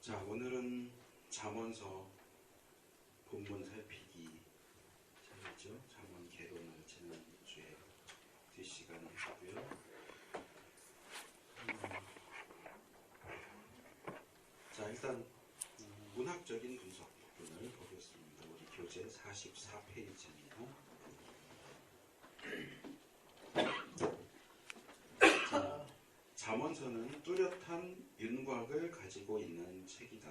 자, 오늘은 잠언서 본문 살피기 잘했죠? 잠언 개론을 지난주에 뒷시간에 했고요. 자, 일단 문학적인 분석 부분을 보겠습니다. 우리 교재 44페이지입니다. 자, 잠언서는 뚜렷한 윤곽을 가지고 있는 책이다.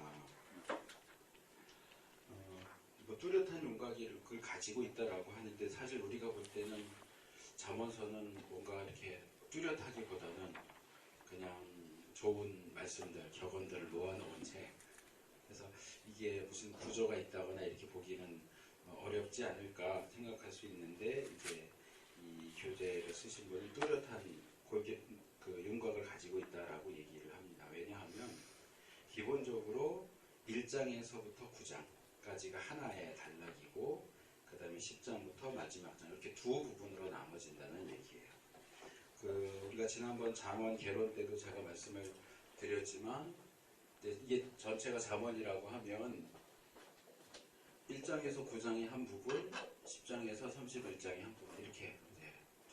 뚜렷한 윤곽을 가지고 있다라고 하는데 사실 우리가 볼 때는 잠언서는 뭔가 이렇게 뚜렷하기보다는 그냥 좋은 말씀들, 격언들을 모아놓은 책. 그래서 이게 무슨 구조가 있다거나 이렇게 보기는 어렵지 않을까 생각할 수 있는데 이제 이 교재를 쓰신 분은 뚜렷한 그 윤곽을 가지고 있다라고 얘기를 합니다. 왜냐하면 기본적으로 1장에서부터 9장까지가 하나의 단락이고 그 다음에 10장부터 마지막 장 이렇게 두 부분으로 나눠진다는 얘기예요. 우리가 지난번 잠언 개론 때도 제가 말씀을 드렸지만 이게 전체가 잠언이라고 하면 1장에서 9장이 한 부분, 10장에서 31장이 한 부분 이렇게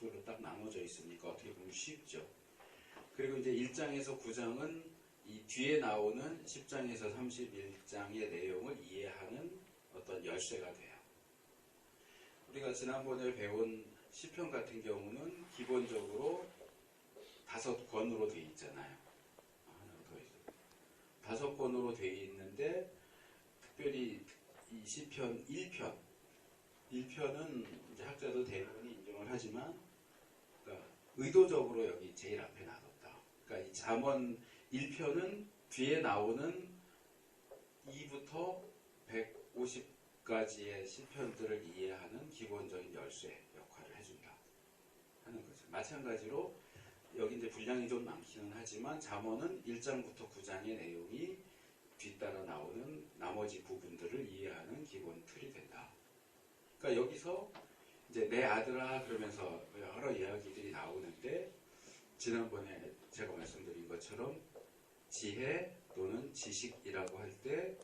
둘로 딱 나눠져 있으니까 어떻게 보면 쉽죠. 그리고 이제 1장에서 9장은 이 뒤에 나오는 10장에서 31장의 내용을 이해하는 어떤 열쇠가 돼요. 우리가 지난번에 배운 시편 같은 경우는 기본적으로 5권으로 되어 있잖아요. 하나 더 있어요. 5권으로 되어 있는데 특별히 이 시편 1편은 이제 학자도 대부분이 인정을 하지만 그러니까 의도적으로 여기 제일 앞에 놔뒀다. 그러니까 이 잠언 1편은 뒤에 나오는 2부터 150까지의 시편들을 이해하는 기본적인 열쇠 역할을 해준다 하는 거죠. 마찬가지로 여기 이제 분량이 좀 많기는 하지만 잠언은 1장부터 9장의 내용이 뒤따라 나오는 나머지 부분들을 이해하는 기본 틀이 된다. 그러니까 여기서 이제 내 아들아 그러면서 여러 이야기들이 나오는데 지난번에 제가 말씀드린 것처럼 지혜 또는 지식이라고 할 때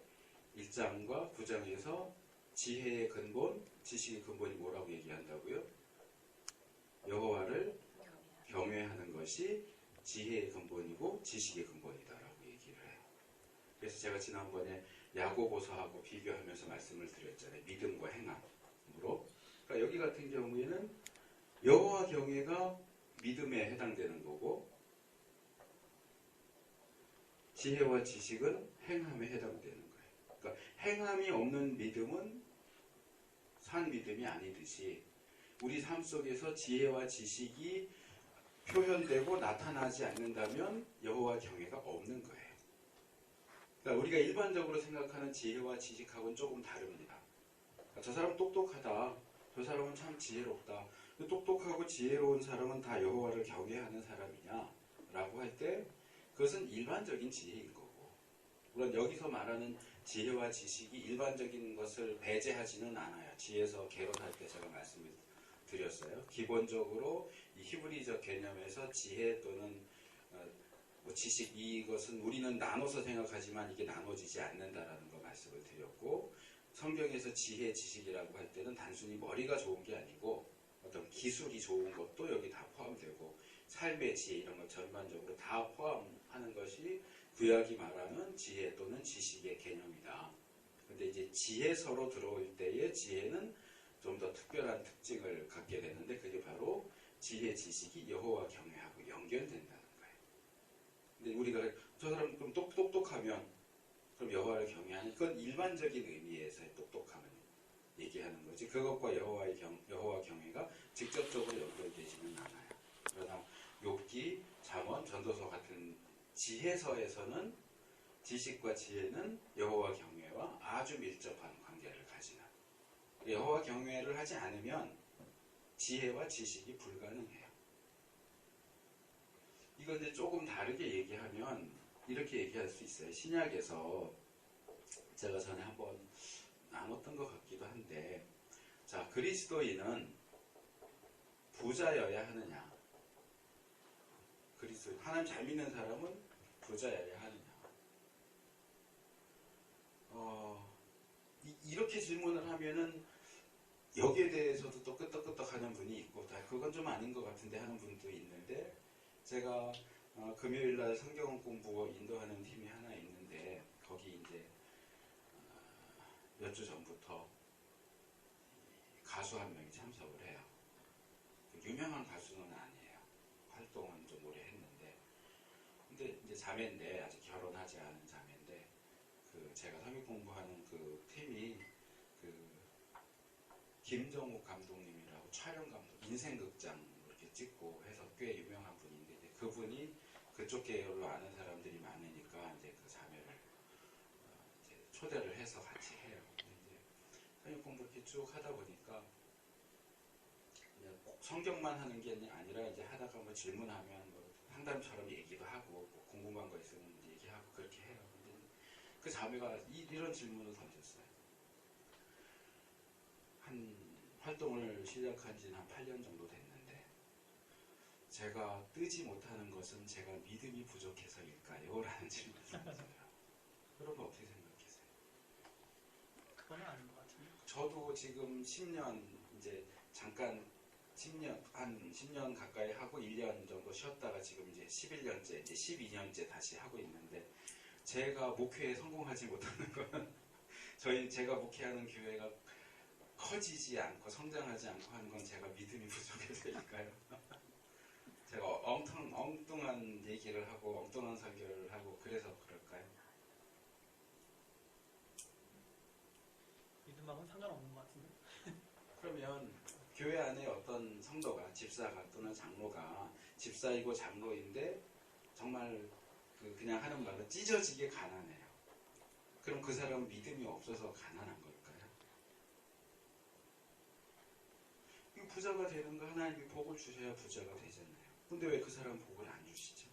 1장과 9장에서 지혜의 근본, 지식의 근본이 뭐라고 얘기한다고요? 여호와를 경외하는 것이 지혜의 근본이고 지식의 근본이다라고 얘기를 해요. 그래서 제가 지난번에 야고보서하고 비교하면서 말씀을 드렸잖아요. 믿음과 행함으로. 그러니까 여기 같은 경우에는 여호와 경외가 믿음에 해당되는 거고 지혜와 지식은 행함에 해당되는 거예요. 그러니까 행함이 없는 믿음은 산 믿음이 아니듯이 우리 삶 속에서 지혜와 지식이 표현되고 나타나지 않는다면 여호와 경외가 없는 거예요. 그러니까 우리가 일반적으로 생각하는 지혜와 지식하고는 조금 다릅니다. 그러니까 저 사람 똑똑하다. 저 사람은 참 지혜롭다. 똑똑하고 지혜로운 사람은 다 여호와를 경외하는 사람이냐? 라고 할 때 그것은 일반적인 지혜인 거고 물론 여기서 말하는 지혜와 지식이 일반적인 것을 배제하지는 않아요. 지혜서 개론할 때 제가 말씀을 드렸어요. 기본적으로 이 히브리적 개념에서 지혜 또는 지식 이것은 우리는 나눠서 생각하지만 이게 나눠지지 않는다라는 거 말씀을 드렸고 성경에서 지혜, 지식이라고 할 때는 단순히 머리가 좋은 게 아니고 어떤 기술이 좋은 것도 여기 다 포함되고 삶의 지혜 이런 걸 전반적으로 다 포함하는 것이 구약이 말하는 지혜 또는 지식의 개념이다. 근데 이제 지혜서로 들어올 때의 지혜는 좀 더 특별한 특징을 갖게 되는데 그게 바로 지혜, 지식이 여호와 경외하고 연결된다는 거예요. 근데 우리가 저 사람 그럼 똑똑하면 그럼 여호와를 경외하는 그건 일반적인 의미에서의 똑똑함을 얘기하는 거지 그것과 여호와 경외가 직접적으로 연결되지는 않아요. 그러나 욥기, 잠언, 전도서 같은 지혜서에서는 지식과 지혜는 여호와 경외와 아주 밀접한 관계를 가지는 여호와 경외를 하지 않으면 지혜와 지식이 불가능해요. 이거 이제 조금 다르게 얘기하면 이렇게 얘기할 수 있어요. 신약에서 제가 전에 한번 나눴던 것 같기도 한데 자 그리스도인은 부자여야 하느냐 하나님 잘 믿는 사람은 부자여야 하느냐 이렇게 질문을 하면은 여기에 대해서도 또 끄떡끄떡 하는 분이 있고, 그건 좀 아닌 것 같은데 하는 분도 있는데, 제가 금요일날 성경 공부 인도하는 팀이 하나 있는데, 거기 이제 몇 주 전부터 가수 한 명이 참석을 해요. 유명한 가수는 아니에요. 활동은 좀 오래 했는데, 근데 이제 자매인데, 아직 결혼하지 않은 자매인데, 제가 성경 공부하는 그 팀이 김정욱 감독님이라고 촬영 감독, 인생극장 이렇게 찍고 해서 꽤 유명한 분인데, 이제 그분이 그쪽 계열로 아는 사람들이 많으니까 이제 그 자매를 이제 초대를 해서 같이 해요. 이제 성경 공부 이렇게 쭉 하다 보니까 그냥 꼭 성경만 하는 게 아니라 이제 하다가 뭐 질문하면 뭐 상담처럼 얘기도 하고 뭐 궁금한 거 있으면 얘기하고 그렇게 해요. 근데 그 자매가 이런 질문을 던졌어요. 활동을 시작한 지는 한 8년 정도 됐는데, 제가 뜨지 못하는 것은 제가 믿음이 부족해서일까요? 라는 질문을 던졌어요. 그런 거 어떻게 생각하세요? 그건 아닌 것 같은데. 저도 지금 10년, 이제 잠깐 10년, 한 10년 가까이 하고 1년 정도 쉬었다가 지금 이제 11년째, 이제 12년째 다시 하고 있는데, 제가 목회에 성공하지 못하는 건 제가 목회하는 교회가 커지지 않고 성장하지 않고 하는 건 제가 믿음이 부족해서일까요? 제가 엉뚱한 얘기를 하고 엉뚱한 설교를 하고 그래서 그럴까요? 믿음하고는 상관없는 것 같은데. 그러면 교회 안에 어떤 성도가, 집사가 또는 장로가, 집사이고 장로인데 정말 그냥 하는 말로 찢어지게 가난해요. 그럼 그 사람은 믿음이 없어서 가난한 걸까요? 부자가 되는 거 하나님이 복을 주셔야 부자가 되잖아요. 근데 왜 그 사람 복을 안 주시죠?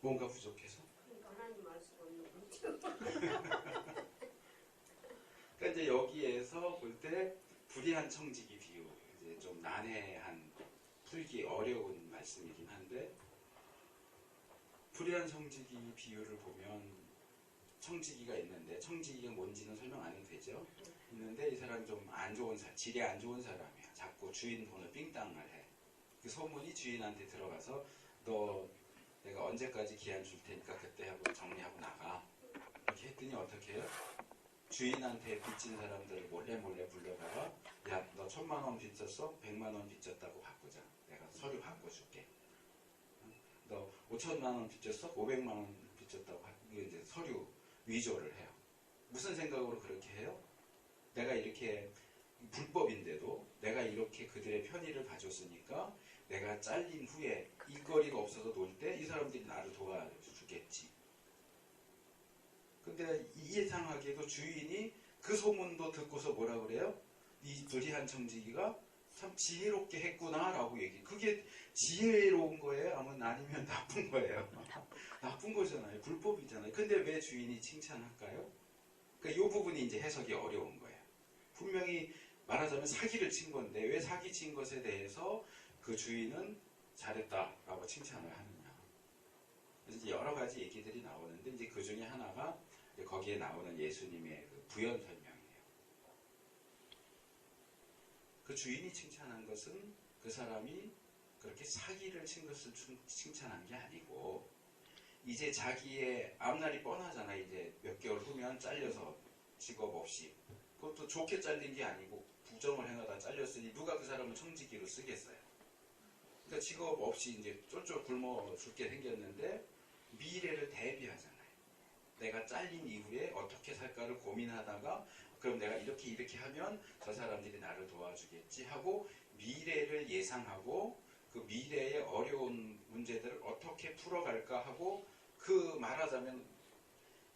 뭔가 부족해서? 그러니까 하나님 알 수가 없는 거죠. 그러니까 이제 여기에서 볼 때 불의한 청지기 비유, 이제 좀 난해한, 풀기 어려운 말씀이긴 한데, 불의한 청지기 비유를 보면 청지기가 있는데, 청지기가 뭔지는 설명 안 해도 되죠? 있는데 이 사람이 좀 안 좋은 질이 안 좋은 사람이야. 자꾸 주인 돈을 삥땅을 해. 그 소문이 주인한테 들어가서 너 내가 언제까지 기한 줄 테니까 그때 하고 정리하고 나가. 이렇게 했더니 어떻게 해요? 주인한테 빚진 사람들을 몰래 불러다가 야, 너 1,000만 원 빚졌어? 100만 원 빚졌다고 바꾸자. 내가 서류 바꿔줄게. 너 5천만 원 빚졌어? 500만 원 빚졌다고 이제 서류 위조를 해요. 무슨 생각으로 그렇게 해요? 내가 이렇게 불법인데도 내가 이렇게 그들의 편의를 봐줬으니까 내가 잘린 후에 일거리가 없어서 놀 때 이 사람들이 나를 도와주겠지. 근데 이상하게도 주인이 그 소문도 듣고서 뭐라 그래요? 이 불의한 청지기가 참 지혜롭게 했구나 라고 얘기해. 그게 지혜로운 거예요? 아니면 나쁜 거예요? 나쁜 거잖아요. 불법이잖아요. 근데 왜 주인이 칭찬할까요? 그러니까 이 부분이 이제 해석이 어려운 거예요. 분명히 말하자면 사기를 친 건데 왜 사기 친 것에 대해서 그 주인은 잘했다라고 칭찬을 하느냐. 그래서 이제 여러 가지 얘기들이 나오는데 이제 그 중에 하나가 거기에 나오는 예수님의 그 부연 설명이에요. 그 주인이 칭찬한 것은 그 사람이 그렇게 사기를 친 것을 칭찬한 게 아니고 이제 자기의 앞날이 뻔하잖아. 이제 몇 개월 후면 잘려서 직업 없이, 그것도 좋게 잘린 게 아니고 부정을 행하다 잘렸으니 누가 그 사람을 청지기로 쓰겠어요. 그러니까 직업 없이 이제 쫄쫄 굶어 죽게 생겼는데 미래를 대비하잖아요. 내가 잘린 이후에 어떻게 살까를 고민하다가 그럼 내가 이렇게 하면 저 사람들이 나를 도와주겠지 하고 미래를 예상하고 그 미래의 어려운 문제들을 어떻게 풀어갈까 하고, 그 말하자면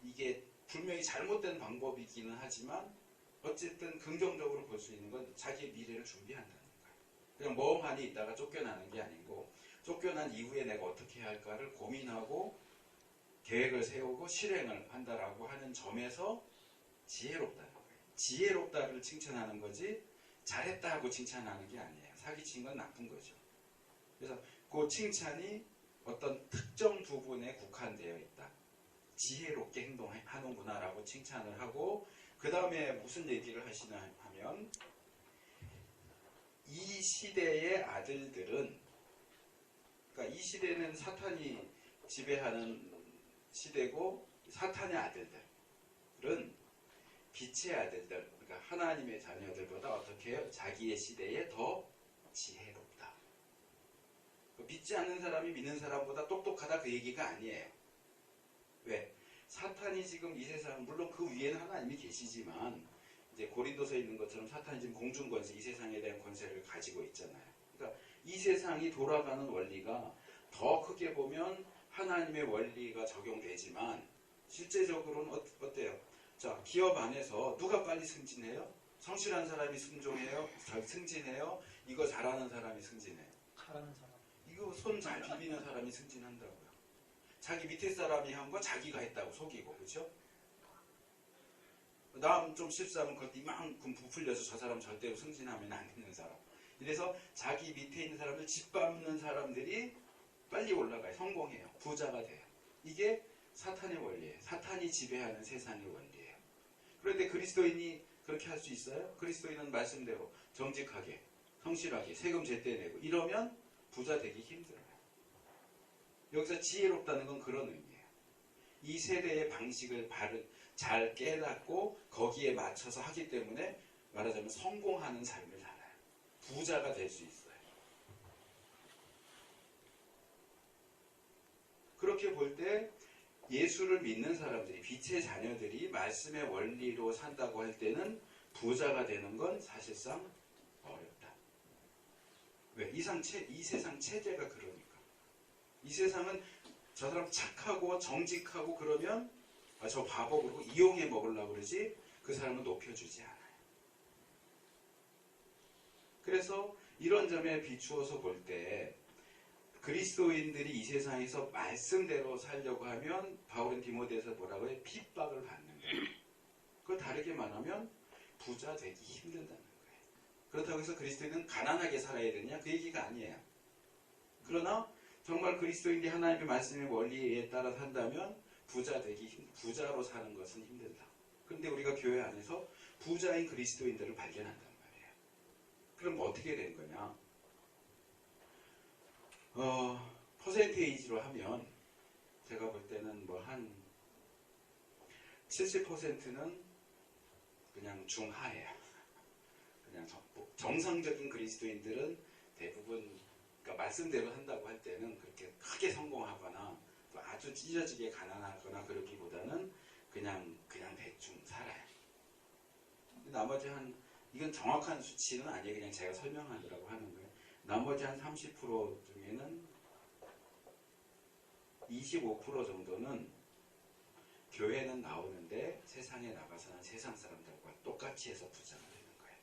이게 분명히 잘못된 방법이기는 하지만 어쨌든 긍정적으로 볼 수 있는 건 자기의 미래를 준비한다는 거예요. 그냥 멍하니 있다가 쫓겨나는 게 아니고 쫓겨난 이후에 내가 어떻게 할까를 고민하고 계획을 세우고 실행을 한다라고 하는 점에서 지혜롭다는 거예요. 지혜롭다를 칭찬하는 거지 잘했다고 칭찬하는 게 아니에요. 사기친 건 나쁜 거죠. 그래서 그 칭찬이 어떤 특정 부분에 국한되어 있다. 지혜롭게 행동하는구나라고 칭찬을 하고, 그 다음에 무슨 얘기를 하시나 하면, 이 시대의 아들들은, 그러니까 이 시대는 사탄이 지배하는 시대고, 사탄의 아들들은 빛의 아들들, 그러니까 하나님의 자녀들보다 어떻게 해요? 자기의 시대에 더 지혜롭다. 믿지 않는 사람이 믿는 사람보다 똑똑하다, 그 얘기가 아니에요. 왜? 사탄이 지금 이 세상, 물론 그 위에는 하나님이 계시지만, 이제 고린도서에 있는 것처럼 사탄이 지금 공중권세, 이 세상에 대한 권세를 가지고 있잖아요. 그러니까 이 세상이 돌아가는 원리가 더 크게 보면 하나님의 원리가 적용되지만, 실제적으로는 어때요? 자, 기업 안에서 누가 빨리 승진해요? 성실한 사람이 승종해요? 승진해요? 이거 잘하는 사람이 승진해요? 잘하는 사람. 이거 손 잘 비비는 사람이 승진한다고요. 자기 밑에 사람이 한 거 자기가 했다고 속이고, 그렇죠? 남 좀 실수하면 그것 이만큼 부풀려서 저 사람 절대로 승진하면 안 되는 사람. 이래서 자기 밑에 있는 사람들 짓밟는 사람들이 빨리 올라가요. 성공해요. 부자가 돼요. 이게 사탄의 원리예요. 사탄이 지배하는 세상의 원리예요. 그런데 그리스도인이 그렇게 할 수 있어요? 그리스도인은 말씀대로 정직하게, 성실하게, 세금 제때 내고 이러면 부자 되기 힘들어요. 여기서 지혜롭다는 건 그런 의미예요. 이 세대의 방식을 잘 깨닫고 거기에 맞춰서 하기 때문에 말하자면 성공하는 삶을 살아요. 부자가 될 수 있어요. 그렇게 볼 때 예수를 믿는 사람들이, 빛의 자녀들이 말씀의 원리로 산다고 할 때는 부자가 되는 건 사실상 어렵다. 왜? 이 세상 체제가 그러니까. 이 세상은 저 사람 착하고 정직하고 그러면 저 바보 그러고 이용해 먹으려고 그러지, 그 사람은 높여주지 않아요. 그래서 이런 점에 비추어서 볼 때 그리스도인들이 이 세상에서 말씀대로 살려고 하면 바울은 디모데에서 뭐라고 해요? 핍박을 받는 거예요. 그걸 다르게 말하면 부자 되기 힘들다는 거예요. 그렇다고 해서 그리스도인은 가난하게 살아야 되냐? 그 얘기가 아니에요. 그러나 정말 그리스도인이 하나님의 말씀의 원리에 따라 산다면 부자로 사는 것은 힘들다. 그런데 우리가 교회 안에서 부자인 그리스도인들을 발견한단 말이에요. 그럼 어떻게 된 거냐? 퍼센테이지로 하면 제가 볼 때는 뭐 한 70%는 그냥 중하예요. 그냥 정상적인 그리스도인들은 대부분, 그러니까 말씀대로 한다고 할 때는 그렇게 크게 성공하거나 또 아주 찢어지게 가난하거나 그러기보다는 그냥 대충 살아요. 나머지 이건 정확한 수치는 아니에요. 그냥 제가 설명하느라고 하는 거예요. 나머지 한 30% 중에는 25% 정도는 교회는 나오는데 세상에 나가서는 세상 사람들과 똑같이 해서 부자가 되는 거예요.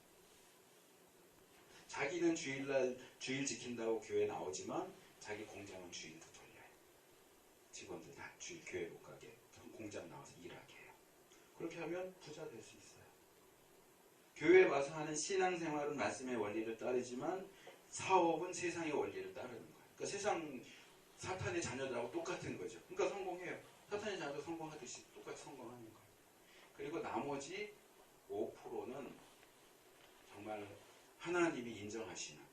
자기는 주일 지킨다고 교회 나오지만 자기 공장은 주일도 돌려요. 직원들 다 주일 교회 못 가게 공장 나와서 일하게 해요. 그렇게 하면 부자 될 수 있어요. 교회에 와서 하는 신앙생활은 말씀의 원리를 따르지만 사업은 세상의 원리를 따르는 거예요. 그러니까 세상 사탄의 자녀들하고 똑같은 거죠. 그러니까 성공해요. 사탄의 자녀도 성공하듯이 똑같이 성공하는 거예요. 그리고 나머지 5%는 정말 하나님이 인정하시는,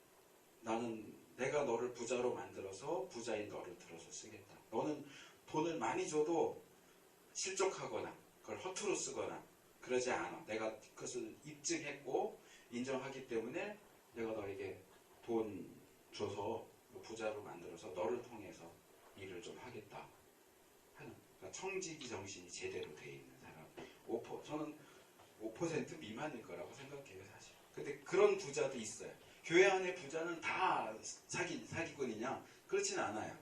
나는 내가 너를 부자로 만들어서 부자인 너를 들어서 쓰겠다. 너는 돈을 많이 줘도 실족하거나 그걸 허투루 쓰거나 그러지 않아. 내가 그것을 입증했고 인정하기 때문에 내가 너에게 돈 줘서 부자로 만들어서 너를 통해서 일을 좀 하겠다 하는, 그러니까 청지기 정신이 제대로 돼 있는 사람. 저는 5% 미만일 거라고 생각해요, 사실. 근데 그런 부자도 있어요. 교회 안에 부자는 다 사기꾼이냐? 그렇지는 않아요.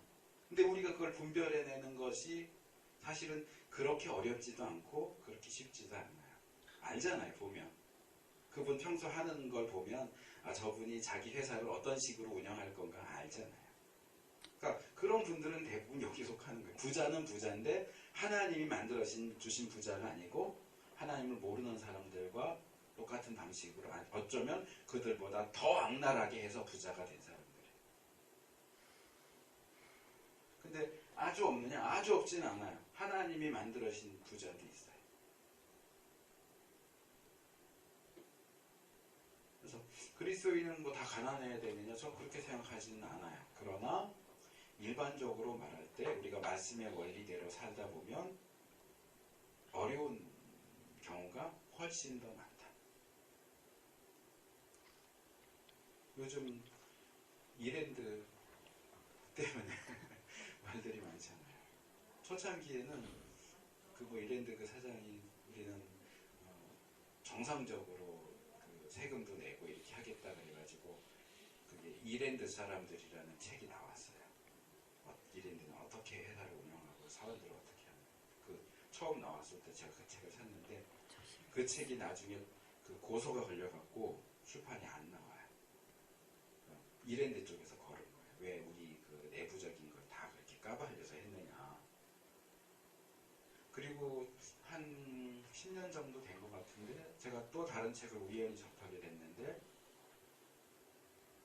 근데 우리가 그걸 분별해내는 것이 사실은 그렇게 어렵지도 않고 그렇게 쉽지도 않아요. 알잖아요, 보면. 그분 평소 하는 걸 보면 저분이 자기 회사를 어떤 식으로 운영할 건가 알잖아요. 그러니까 그런 분들은 대부분 여기 속하는 거예요. 부자는 부자인데 하나님이 만들어 주신 부자가 아니고 하나님을 모르는 사람들과 똑같은 방식으로, 어쩌면 그들보다 더 악랄하게 해서 부자가 된 사람들이에요. 근데 아주 없느냐? 아주 없진 않아요. 하나님이 만들어신 부자도 있어요. 그래서 그리스도인은 뭐 다 가난해야 되느냐? 저 그렇게 생각하지는 않아요. 그러나 일반적으로 말할 때 우리가 말씀의 원리대로 살다 보면 어려운 경우가 훨씬 더 많다. 요즘 이랜드 때문에 말들이 많잖아요. 초창기에는 그 이랜드 그 사장이 우리는 정상적으로 그 세금도 내고 이렇게 하겠다 그래가지고 그게 이랜드 사람들이라는 책이 나왔어요. 이랜드는 어떻게 회사를 운영하고 사람들을 어떻게 하는 그 처음 나왔을 때 제가 그 책을 샀는데 그 책이 나중에 그 고소가 걸려갖고 출판이 안 나와요. 이랜드 쪽에서 걸은 거예요. 왜 우리 그 내부적인 걸 다 그렇게 까발려서 했느냐. 그리고 한 10년 정도 된 것 같은데 제가 또 다른 책을 우연히 접하게 됐는데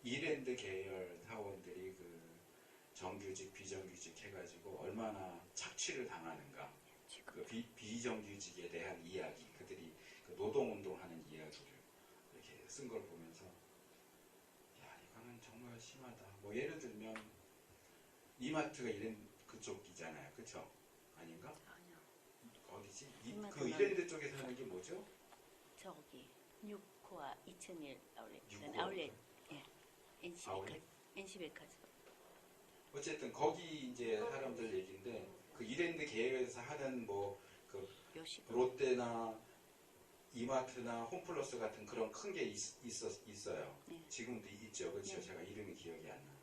이랜드 계열 사원들이 그 정규직, 비정규직 해가지고 얼마나 착취를 당하는가. 그 비정규직에 대한 이야기, 그들이 그 노동운동하는 이야기를 이렇게 쓴 걸 보면서 야, 이거는 정말 심하다. 뭐 예를 들면 이마트가 이랜드 그쪽이잖아요. 그쵸? 아닌가? 아니요. 어디지? 그 이마트는 이랜드 쪽에서 하는 게 뭐죠? 저기 6호와 2001 아울렛. 육호 아울렛. 예. 아울렛? NC백화점. 어쨌든 거기 이제 사람들 얘기인데 그 이랜드 계열에서 하는 뭐 그 요식. 롯데나 이마트나 홈플러스 같은 그런 큰 게 있어요. 네. 지금도 있죠. 그렇죠. 네. 제가 이름이 기억이 안 나요.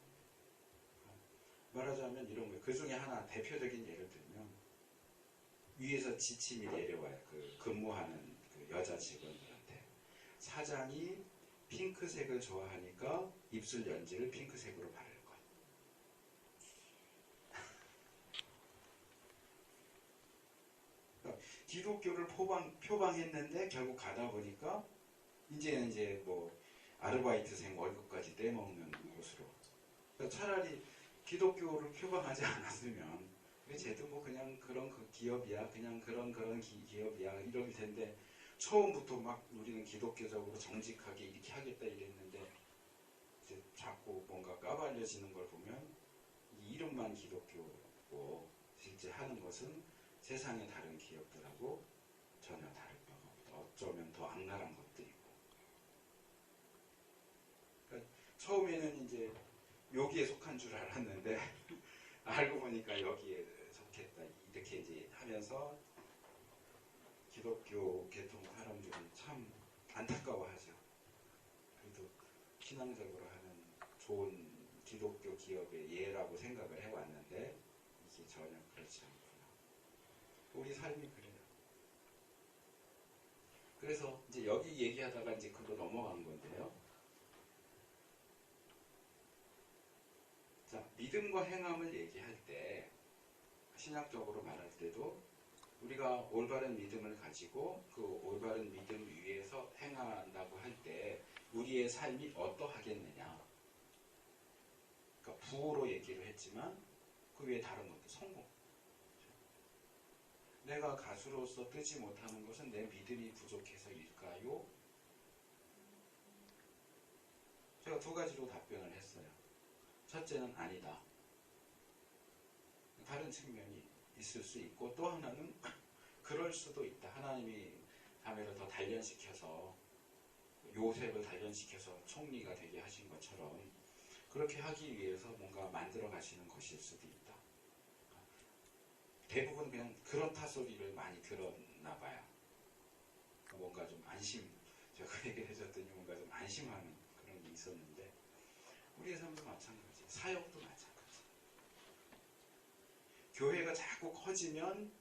말하자면 이런 거예요. 그 중에 하나 대표적인 예를 들면 위에서 지침이 내려와요. 그 근무하는 그 여자 직원들한테 사장이 핑크색을 좋아하니까 입술 연지를 핑크색으로 바를 것. 그러니까 기독교를 표방했는데 결국 가다 보니까 이제 뭐 아르바이트생 월급까지 떼먹는 곳으로. 그러니까 차라리 기독교를 표방하지 않았으면 쟤도 뭐 그냥 그런 그 기업이야, 그냥 그런 기업이야 이럴 텐데 처음부터 막 우리는 기독교적으로 정직하게 이렇게 하겠다 이랬는데 이제 자꾸 뭔가 까발려지는 걸 보면 이 이름만 기독교고 실제 하는 것은 세상의 다른 기업들하고 전혀 다를 바가 없다. 어쩌면 더 악랄한 것들이고. 그러니까 처음에는 이제 여기에 속한 줄 알았는데 알고 보니까 여기에 속했다 이렇게 이제 하면서 기독교 계통 사람들이 참 안타까워하죠. 그래도 신앙적으로 하는 좋은 기독교 기업의 예라고 생각을 해왔는데 이게 전혀 그렇지 않구나. 우리 삶이 그래요. 그래서 이제 여기 얘기하다가 이제 그거 넘어간 건데요. 자, 믿음과 행함을 얘기할 때 신학적으로 말할 때도 우리가 올바른 믿음을 가지고 그 올바른 믿음 위에서 행한다고 할 때 우리의 삶이 어떠하겠느냐. 그러니까 부호로 얘기를 했지만 그 외에 다른 것도 성공. 내가 가수로서 뜨지 못하는 것은 내 믿음이 부족해서일까요? 제가 두 가지로 답변을 했어요. 첫째는 아니다. 다른 측면이 있을 수 있고 또 하나는 그럴 수도 있다. 하나님이 자매를 더 단련시켜서 요셉을 단련시켜서 총리가 되게 하신 것처럼 그렇게 하기 위해서 뭔가 만들어 가시는 것일 수도 있다. 대부분 그냥 그렇다 소리를 많이 들었나 봐요. 뭔가 좀 안심, 제가 그 얘기를 해줬더니 뭔가 좀 안심하는 그런 게 있었는데 우리의 삶도 마찬가지, 사역도 마찬가지. 교회가 자꾸 커지면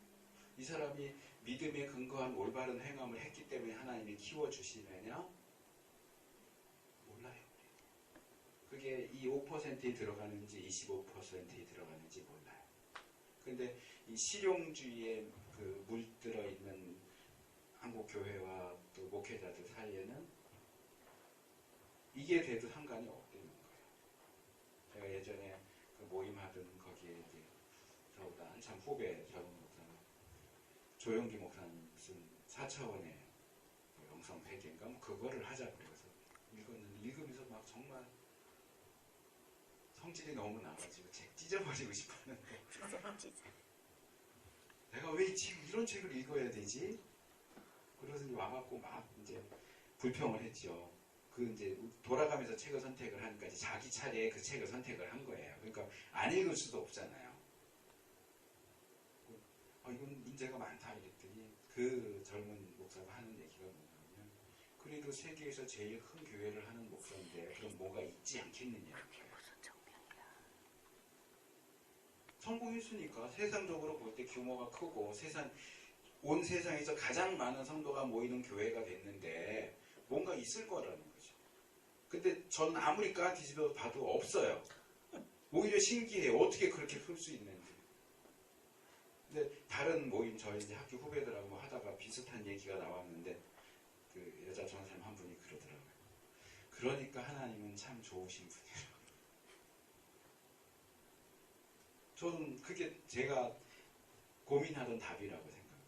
이 사람이 믿음에 근거한 올바른 행함을 했기 때문에 하나님이 키워주시느냐? 몰라요. 그게 이 5%에 들어가는지 25%에 들어가는지 몰라요. 근데 이 실용주의에 그 물들어 있는 한국 교회와 또 목회자들 사이에는 이게 돼도 상관이 없다는 거예요. 제가 예전에 그 모임하던 거기에 이제 저 후배 젊은 목사가 조영기 목사님 무슨 4차원의 영성 회개인가 뭐 그거를 하자고 그래서 읽었는데 읽으면서 막 정말 성질이 너무 나가지고 책 찢어버리고 싶었는데 진짜. 내가 왜 지금 이런 책을 읽어야 되지? 그래서 이제 와갖고 막 이제 불평을 했죠. 그 이제 돌아가면서 책을 선택을 하니까 이제 자기 차례에 그 책을 선택을 한 거예요. 그러니까 안 읽을 수도 없잖아요. 이건 문제가 많다 이랬더니 그 젊은 목사가 하는 얘기가 뭐냐면 그래도 세계에서 제일 큰 교회를 하는 목사인데 그럼 뭐가 있지 않겠느냐. 무슨 정명이야. 성공했으니까 세상적으로 볼 때 규모가 크고 온 세상에서 가장 많은 성도가 모이는 교회가 됐는데 뭔가 있을 거라는 거죠. 근데 전 아무리 까뒤집어 봐도 없어요. 오히려 신기해요. 어떻게 그렇게 클 수 있는지. 근데 다른 모임 저희 이제 학교 후배들하고 하다가 비슷한 얘기가 나왔는데 그 여자 전사님 한 분이 그러더라고요. 그러니까 하나님은 참 좋으신 분이라고. 저는 그게 제가 고민하던 답이라고 생각해요.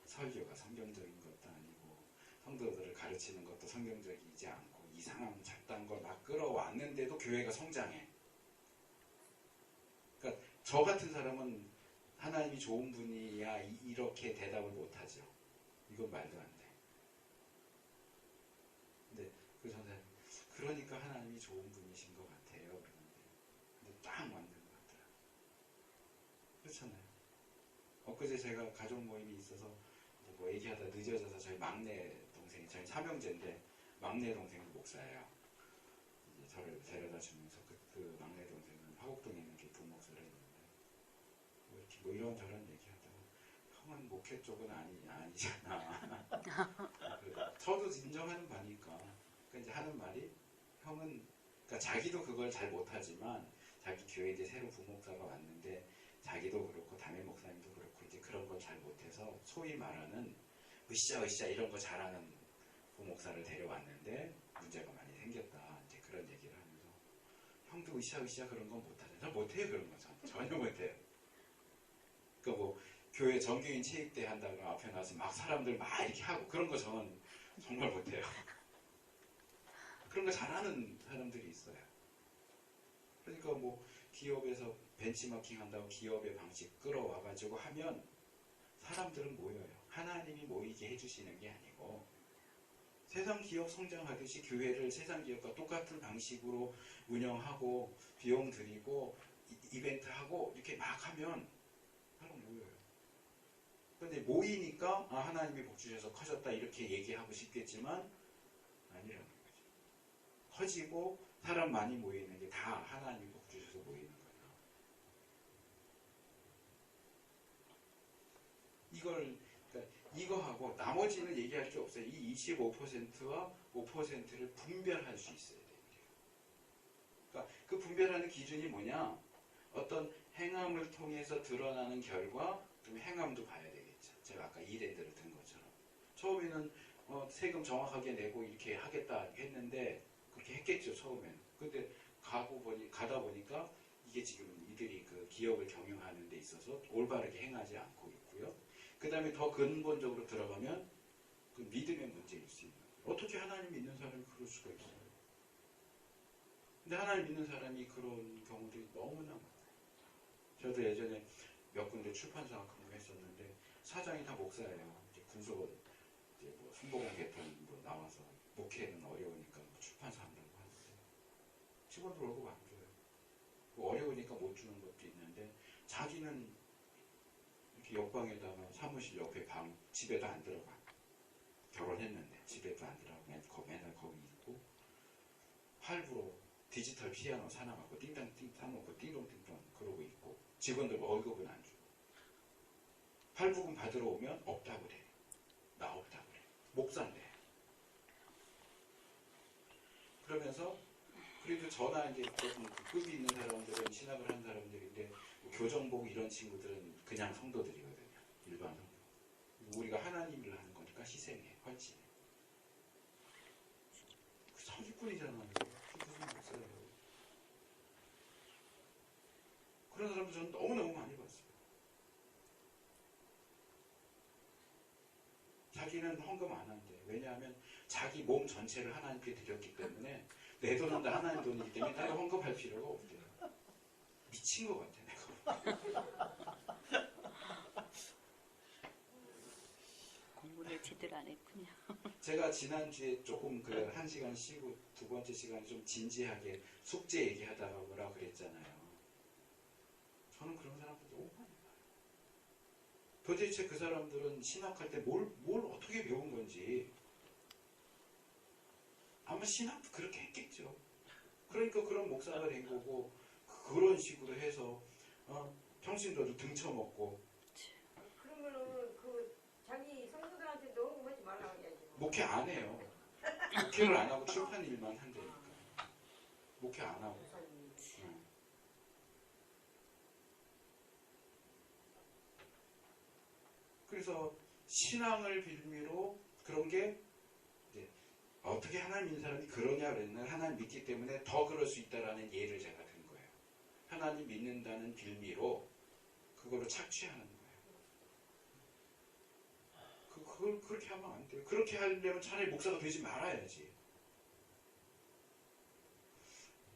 설교가 성경적인 것도 아니고 성도들을 가르치는 것도 성경적이지 않고 이상한 잡다한 걸 막 끌어왔는데도 교회가 성장해. 그러니까 저 같은 사람은 하나님이 좋은 분이야 이렇게 대답을 못하죠. 이건 말도 안 돼. 근데 그 전사님 그러니까 하나님이 좋은 분이신 것 같아요. 그러는데 근데 딱 맞는 것 같더라고요. 그렇잖아요. 엊그제 제가 가족 모임이 있어서 뭐 얘기하다 늦어져서 저희 막내 동생이 저희 삼형제인데 막내 동생이 목사예요. 이제 저를 데려다 주면서 그 막내 동생은 화곡동에 있는 깊은 목사를 했는데 뭐 이렇게 뭐 이런저런 얘기하다가 형은 목회 쪽은 아니잖아. 저도 인정하는 바니까. 그러니까 이제 하는 말이 형은 그러니까 자기도 그걸 잘 못하지만 자기 교회에 이제 새로 부목사가 왔는데 자기도 그렇고 담임 목사님도 그렇고 이제 그런 걸 잘 못해서 소위 말하는 으쌰으쌰 이런 거 잘하는 부목사를 데려왔는데 문제가 많이 생겼다. 이제 그런 얘기를 하면서 형도 으쌰으쌰 그런 건 못하잖아요. 저 못해요 그런 거 전혀 못해요. 그러니까 뭐 교회 정교인 체육대 한다고 앞에 나와서 막 사람들 막 이렇게 하고 그런 거 저는 정말 못해요. 그런 거 잘하는 사람들이 있어요. 그러니까 뭐 기업에서 벤치마킹 한다고 기업의 방식 끌어와가지고 하면 사람들은 모여요. 하나님이 모이게 해주시는 게 아니고 세상 기업 성장하듯이 교회를 세상 기업과 똑같은 방식으로 운영하고 비용 들이고 이벤트 하고 이렇게 막 하면 사람 모여요. 그런데 모이니까 하나님이 복 주셔서 커졌다 이렇게 얘기하고 싶겠지만 아니라는 거죠. 커지고 사람 많이 모이는 게 다 하나님이 복 주셔서 모이는 거예요. 그러니까 이거하고 나머지는 얘기할 게 없어요. 이 25%와 5%를 분별할 수 있어야 돼요. 그러니까 그 분별하는 기준이 뭐냐? 어떤 행함을 통해서 드러나는 결과, 그럼 행함도 봐야 되겠죠. 제가 아까 이랜드를 든 것처럼. 처음에는 세금 정확하게 내고 이렇게 하겠다 했는데 그렇게 했겠죠, 처음에는. 근데 가다 보니까 이게 지금 이들이 그 기업을 경영하는 데 있어서 올바르게 행하지 않고 있고요. 그 다음에 더 근본적으로 들어가면 그 믿음의 문제일 수 있는 거예요. 어떻게 하나님 믿는 사람이 그럴 수가 있어요? 근데 하나님 믿는 사람이 그런 경우들이 너무나 많아요. 저도 예전에 몇 군데 출판사 근무했었는데 사장이 다 목사예요. 이제 군소 이제 뭐 순복음 개편 뭐 나와서 목회는 어려우니까 뭐 출판사 한다고 하는데 직원들 월급 안 줘요. 뭐 어려우니까 못 주는 것도 있는데 자기는 이렇게 옆방에다가 사무실 옆에 방 집에도 안 들어가. 결혼했는데 집에도 안 들어가고 맨날 거기 있고 할부로 디지털 피아노 사놔갖고 띵땅띵 사놓고 띵동띵동 그러고 있고 직원들 월급은 안 주고 할부금 받으러 오면 없다고 그래. 나 없다고 그래. 목사인데. 그러면서 그래도 저나 이제 조금 급이 있는 사람들은 신학을 한 사람들인데 뭐 교정복 이런 친구들은 그냥 성도들이거든요. 일반 성도. 우리가 하나님 일을 하는 거니까 희생해. 헌신해. 그 사기꾼이잖아요. 무슨 목사예요. 그런 사람도 저는 너무너무 많이 봤어요. 자기는 헌금 안 한대. 왜냐하면 자기 몸 전체를 하나님께 드렸기 때문에 내 돈은 다 하나님 돈이기 때문에 내가 헌금할 필요가 없대요. 미친 것 같아 내가. 공부를 제대로 안 했군요. 제가 지난주에 조금 그 한 시간 쉬고 두 번째 시간에 좀 진지하게 숙제 얘기하다가 뭐라 그랬잖아요. 저는 그런 사람들 너무 많이 봐요. 도대체 그 사람들은 신학할 때 뭘 어떻게 배운 건지 아마 신학도 그렇게 했겠죠. 그러니까 그런 목사가 된 거고 그런 식으로 해서 평신도도 등쳐먹고 그러면은 그 자기 성도들한테 녹음하지 말라고 해야지. 목회 안 해요. 목회를 안 하고 출판 일만 한다니까. 목회 안 하고. 목사님. 응. 그래서 신앙을 빌미로 그런 게 이제 어떻게 하나님 믿는 사람이 그러냐 그랬나 하나님 믿기 때문에 더 그럴 수 있다라는 예를 제가 든 거예요. 하나님 믿는다는 빌미로 그거를 착취하는 거예요. 그걸 그렇게 하면 안 돼요. 그렇게 하려면 차라리 목사가 되지 말아야지.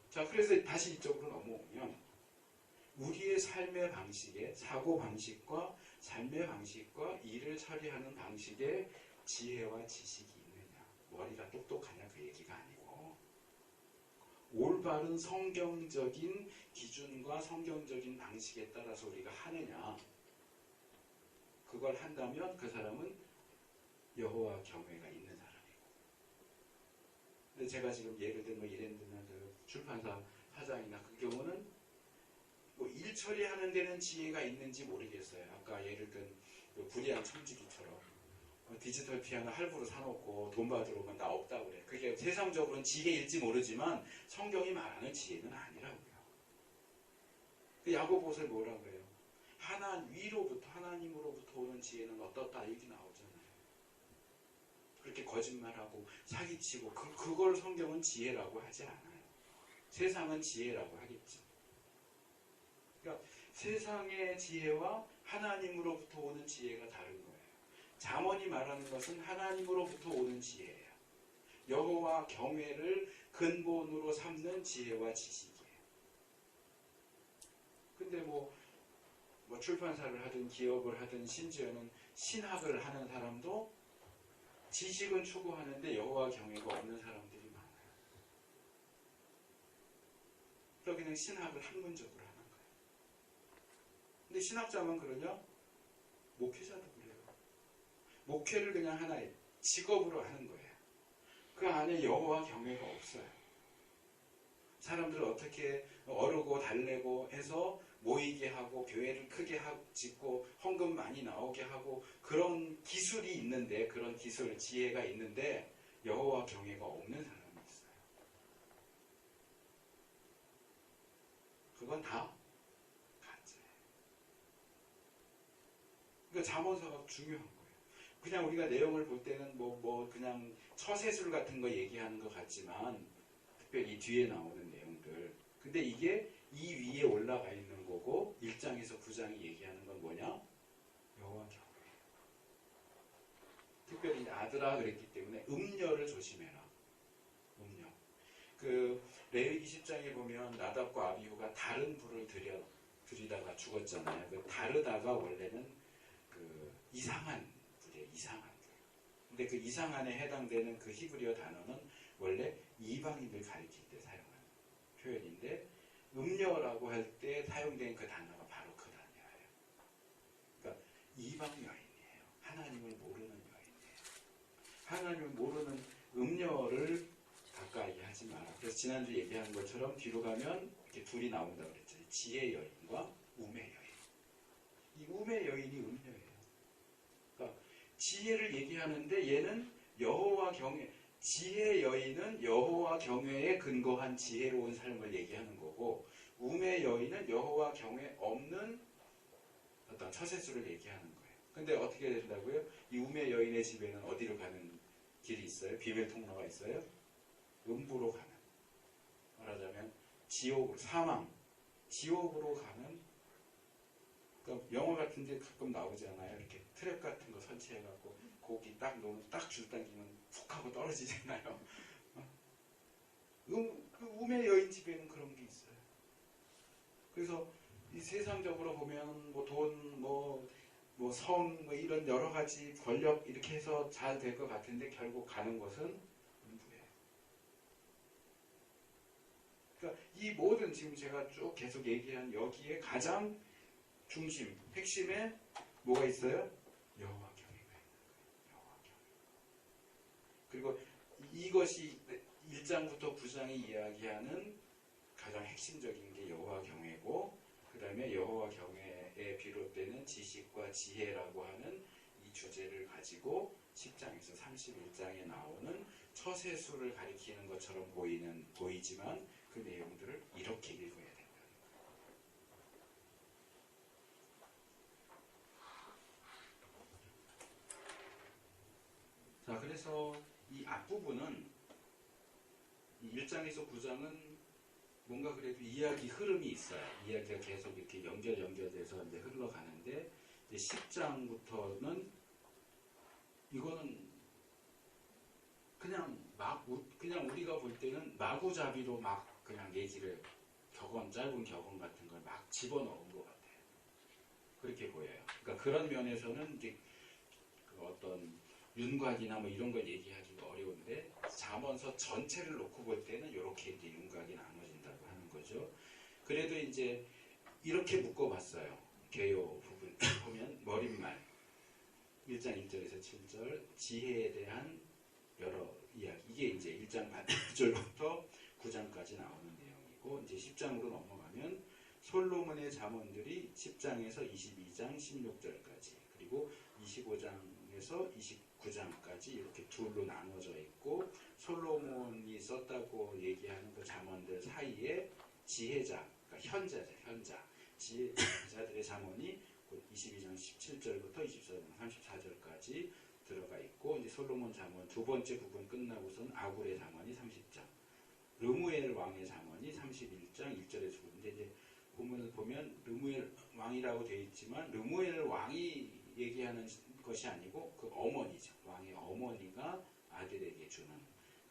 자, 그래서 다시 이쪽으로 넘어오면 우리의 삶의 방식에 사고 방식과 삶의 방식과 일을 처리하는 방식에 지혜와 지식이 있느냐, 머리가 똑똑하냐 그 얘기가 아니고 올바른 성경적인 기준과 성경적인 방식에 따라서 우리가 하느냐, 그걸 한다면 그 사람은 여호와 경외가 있는 사람이고. 근데 제가 지금 예를 들면 이랜드나 그 출판사 사장이나 그 경우는 뭐 일 처리하는 데는 지혜가 있는지 모르겠어요. 아까 예를 든 불의한 청지기처럼 디지털 피아노 할부로 사놓고 돈 받으러 오면 나 없다고 그래. 그게 세상적으로는 지혜일지 모르지만 성경이 말하는 지혜는 아니라고요. 그 야고보서에 뭐라고 해요? 하나님으로부터 오는 지혜는 어떻다 얘기 나오잖아요. 그렇게 거짓말하고 사기치고 그걸 성경은 지혜라고 하지 않아요. 세상은 지혜라고 하겠지. 그러니까 세상의 지혜와 하나님으로부터 오는 지혜가 다른 거예요. 잠언이 말하는 것은 하나님으로부터 오는 지혜예요. 여호와 경외를 근본으로 삼는 지혜와 지식이에요. 근데 뭐 출판사를 하든 기업을 하든 심지어는 신학을 하는 사람도 지식은 추구하는데 여호와 경외가 없는 사람들이 많아요. 그러니까 그냥 신학을 학문적으로 하는 거예요. 근데 신학자만 그러냐? 목회자도 그래요. 목회를 그냥 하나의 직업으로 하는 거예요. 그 안에 여호와 경외가 없어요. 사람들을 어떻게 어르고 달래고 해서 모이게 하고 교회를 크게 짓고 헌금 많이 나오게 하고 그런 기술이 있는데, 그런 기술 지혜가 있는데 여호와 경외가 없는 사람이 있어요. 그건 다 가짜예요. 그러니까 잠언서가 중요한 거예요. 그냥 우리가 내용을 볼 때는 그냥 처세술 같은 거 얘기하는 것 같지만, 특별히 뒤에 나오는 내용들. 근데 이게 이 위에 올라가 있는 거고 1장에서 9장이 얘기하는 건 뭐냐? 여호와 경외. 특별히 아들아 그랬기 때문에 음녀를 조심해라. 음녀. 그 레위기 10장에 보면 나답과 아비후가 다른 불을 들이다가 죽었잖아요. 그 다르다가 원래는 그 이상한 불이에요. 이상한 불. 근데 그 이상한에 해당되는 그 히브리어 단어는 원래 이방인을 가리킬 때 사용하는 표현인데, 음녀라고 할 때 사용된 그 단어가 바로 그 단어예요. 그러니까 이방 여인이에요. 하나님을 모르는 여인이에요. 하나님을 모르는 음녀를 가까이 하지 마라. 그래서 지난주 얘기한 것처럼 뒤로 가면 이렇게 둘이 나온다고 그랬잖아요. 지혜 여인과 우매 여인. 이 우매 여인이 음녀예요. 그러니까 지혜를 얘기하는데 얘는 여호와 경외, 지혜 여인은 여호와 경외에 근거한 지혜로운 삶을 얘기하는 거고, 우매 여인은 여호와 경외 없는 어떤 처세술을 얘기하는 거예요. 근데 어떻게 된다고요? 이 우매 여인의 집에는 어디로 가는 길이 있어요? 비밀 통로가 있어요? 음부로 가는, 말하자면 지옥으로, 사망, 지옥으로 가는 그러니까 영화 같은 데 가끔 나오지 않아요? 이렇게 트랩 같은 거 설치해갖고 고기 딱 놓으면 딱 줄 당기면 푹 하고 떨어지잖아요. 그 우매 여인 집에는 그런 게 있어요. 그래서 이 세상적으로 보면 뭐 돈, 뭐 성, 뭐 이런 여러 가지 권력 이렇게 해서 잘 될 것 같은데 결국 가는 곳은 음부예요. 그러니까 이 모든 지금 제가 쭉 계속 얘기한 여기에 가장 중심, 핵심에 뭐가 있어요? 여호와 경외가 있는 거예요. 여호와 경외. 그리고 이것이 1장부터 9장이 이야기하는 가장 핵심적인 게 여호와 경외고, 그 다음에 여호와 경외에 비롯되는 지식과 지혜라고 하는 이 주제를 가지고 10장에서 31장에 나오는 처세수를 가리키는 것처럼 보이지만 그 내용들을 이렇게 읽어야 된다. 자, 그래서 이 앞부분은 이 1장에서 9장은 뭔가 그래도 이야기 흐름이 있어요. 이야기가 계속 이렇게 연결돼서 이제 흘러가는데, 이제 10장부터는 이거는 그냥 우리가 볼 때는 마구잡이로 막 그냥 얘기를 짧은 격언 같은 걸 막 집어넣은 것 같아요. 그렇게 보여요. 그러니까 그런 면에서는 이제 그 어떤 윤곽이나 뭐 이런 걸 얘기하기가 어려운데, 잠언서 전체를 놓고 볼 때는 이렇게 이제 윤곽이 나눠진다고 하는 거죠. 그래도 이제 이렇게 묶어봤어요. 개요 부분 보면 머릿말 1장 1절에서 7절 지혜에 대한 여러 이야기, 이게 이제 1장 반절부터 9장까지 나오는 내용이고, 이제 10장으로 넘어가면 솔로몬의 잠언들이 10장에서 22장 16절까지, 그리고 25장에서 29장까지 이렇게 둘로 나눠져 있고, 솔로몬이 썼다고 얘기하는 그 잠언들 사이에 지혜자, 그러니까 현자, 지혜자들의 잠언이 22장 17절부터 24장 34절까지 들어가 있고, 이제 솔로몬 잠언 두 번째 부분 끝나고선 아굴의 잠언이 30장, 르무엘 왕의 잠언이 31장 1절에서 9절. 이제 본문을 보면 르무엘 왕이라고 되어 있지만 르무엘 왕이 얘기하는 것이 아니고 그 어머니죠. 왕의 어머니가 아들에게 주는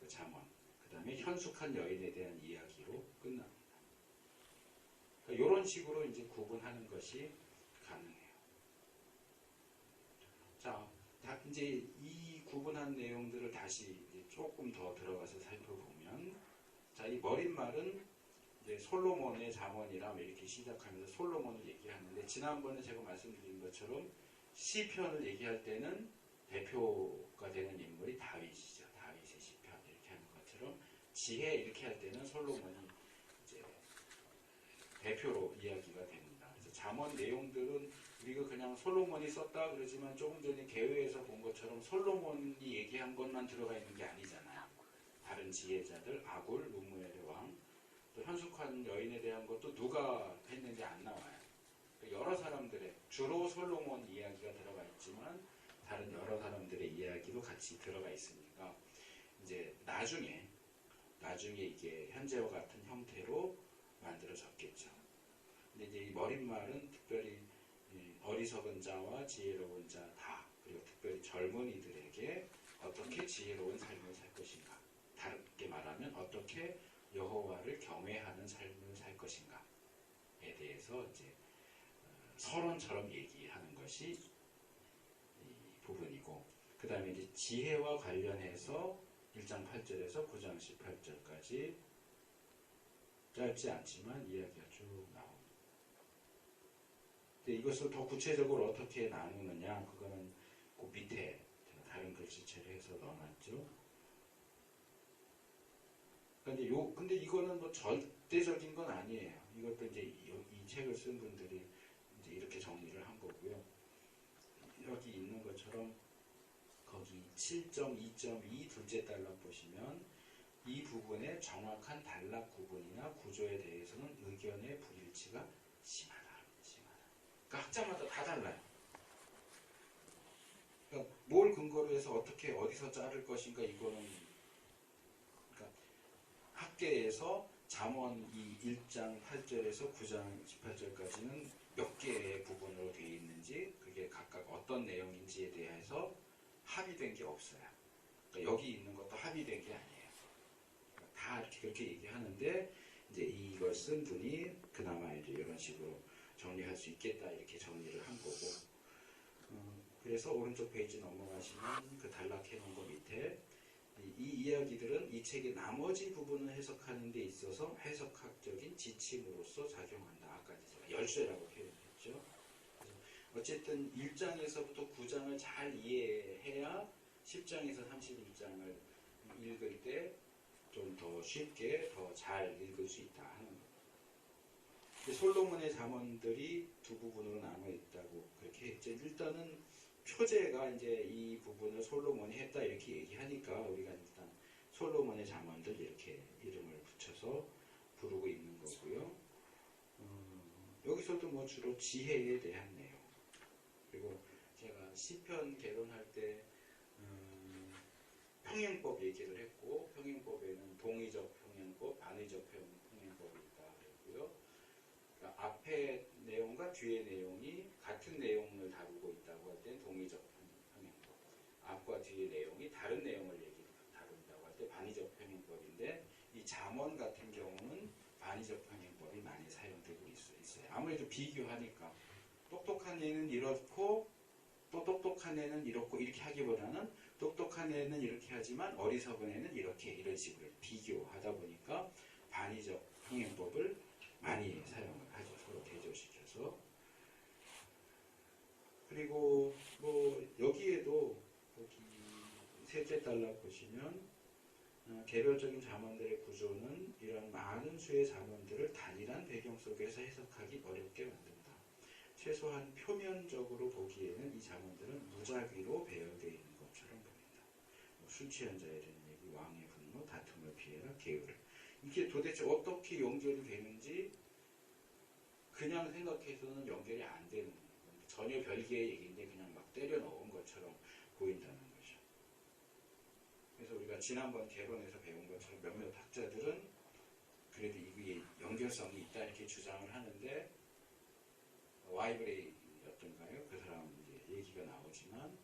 그 잠언. 그 다음에 현숙한 여인에 대한 이야기로 끝납니다. 그러니까 이런 식으로 이제 구분하는 것이 가능해요. 자, 이제 이 구분한 내용들을 다시 이제 조금 더 들어가서 살펴보면, 자, 이 머릿말은 이제 솔로몬의 잠언이라 이렇게 시작하면서 솔로몬을 얘기하는데, 지난번에 제가 말씀드린 것처럼 시편을 얘기할 때는 대표가 되는 인물이 다윗이죠. 다윗의 시편 이렇게 하는 것처럼 지혜 이렇게 할 때는 솔로몬이 이제 대표로 이야기가 됩니다. 그래서 잠언 내용들은 우리가 그냥 솔로몬이 썼다 그러지만 조금 전에 개회에서 본 것처럼 솔로몬이 얘기한 것만 들어가 있는 게 아니잖아요. 다른 지혜자들, 아굴, 르무엘의 왕, 또 현숙한 여인에 대한 것도 누가 했는지 안 나와요. 여러 사람들의, 주로 솔로몬 이야기가 들어가 있지만 다른 여러 사람들의 이야기도 같이 들어가 있으니까 이제 나중에 이게 현재와 같은 형태로 만들어졌겠죠. 근데 이제 이 머릿말은 특별히 어리석은 자와 지혜로운 자 다, 그리고 특별히 젊은이들에게 어떻게 지혜로운 삶을 살 것인가, 다르게 말하면 어떻게 여호와를 경외하는 삶을 살 것인가에 대해서 이제 서론처럼 얘기하는 것이 이 부분이고, 그 다음에 이제 지혜와 관련해서 1장 8절에서 9장 18절까지 짧지 않지만 이야기가 쭉 나옵니다. 근데 이것을 더 구체적으로 어떻게 나누느냐, 그거는 그 밑에 제가 다른 글씨체를 해서 넣어놨죠. 근데 이거는 뭐 절대적인 건 아니에요. 이것도 이제 이 책을 쓴 분들이 이제 이렇게 정리를 한 거고요. 여기 있는 것처럼 거기 7.2.2 둘째 단락 보시면 이 부분의 정확한 단락 구분이나 구조에 대해서는 의견의 불일치가 심하다. 그러니까 학자마다 다 달라요. 그러니까 뭘 근거로 해서 어떻게 어디서 자를 것인가, 이거는 그러니까 학계에서 잠언 이 1장 8절에서 9장 18절까지는 몇 개의 부분으로 되어 있는지 그게 각각 어떤 내용인지에 대해서 합의된 게 없어요. 그러니까 여기 있는 것도 합의된 게 아니에요. 다 이렇게 그렇게 얘기하는데 이제 이걸 쓴 분이 그나마 이제 이런 식으로 정리할 수 있겠다 이렇게 정리를 한 거고. 그래서 오른쪽 페이지 넘어가시면 그 단락해 놓은 거 밑에 이 이야기들은 이 책의 나머지 부분을 해석하는 데 있어서 해석학적인 지침으로서 작용한다. 아까 제가 열쇠라고 표현했죠. 그래서 어쨌든 1장에서부터 9장을 잘 이해해야 10장에서 31장을 읽을 때 좀 더 쉽게 더 잘 읽을 수 있다 하는 거예요. 솔로몬의 잠언들이 두 부분으로 나눠 있다고 그렇게 했죠. 일단은 표제가 이제 이 부분을 솔로몬이 했다 이렇게 얘기하니까 우리가 일단 솔로몬의 잠언들 이렇게 이름을 붙여서 부르고 있는 거고요. 여기서도 뭐 주로 지혜에 대한 내용, 그리고 제가 시편 개론할 때 평행법 얘기를 했고, 평행법에는 동의적 평행법, 반의적 평행법이 있다 그랬고요. 그러니까 앞에 내용과 뒤의 내용이 같은 내용을 다루고 있다고 할 때 동의적 평행법, 앞과 뒤의 내용이 다른 내용을 다룬다고 할 때 반의적 평행법인데, 이 잠언 같은 경우는 반의적 평행법이 많이 사용되고 있어요. 아무래도 비교하니까 똑똑한 애는 이렇고 또 똑똑한 애는 이렇고 이렇게 하기보다는 똑똑한 애는 이렇게 하지만 어리석은 애는 이렇게 이런 식으로 비교하다 보니까 반의적 평행법을 많이 사용을 하죠. 서로 대조시켜서. 그리고 뭐 여기에도 여기 셋째 단락 보시면 개별적인 잠언들의 구조는 이런 많은 수의 잠언들을 단일한 배경 속에서 해석하기 어렵게 만든다. 최소한 표면적으로 보기에는 이 잠언들은 무작위로 배열되어 있는 것처럼 보인다. 술 취한 자에 대한 얘기, 왕의 분노, 다툼을 피해라, 게으름. 이게 도대체 어떻게 연결이 되는지 그냥 생각해서는 연결이 안 되는 거예요. 전혀 별개의 얘기인데 그냥 막 때려 넣은 것처럼 보인다는 거죠. 그래서 우리가 지난번 개론에서 배운 것처럼 몇몇 학자들은 그래도 이게 연결성이 있다 이렇게 주장을 하는데, 와이브레이였던가요? 그 사람 이제 얘기가 나오지만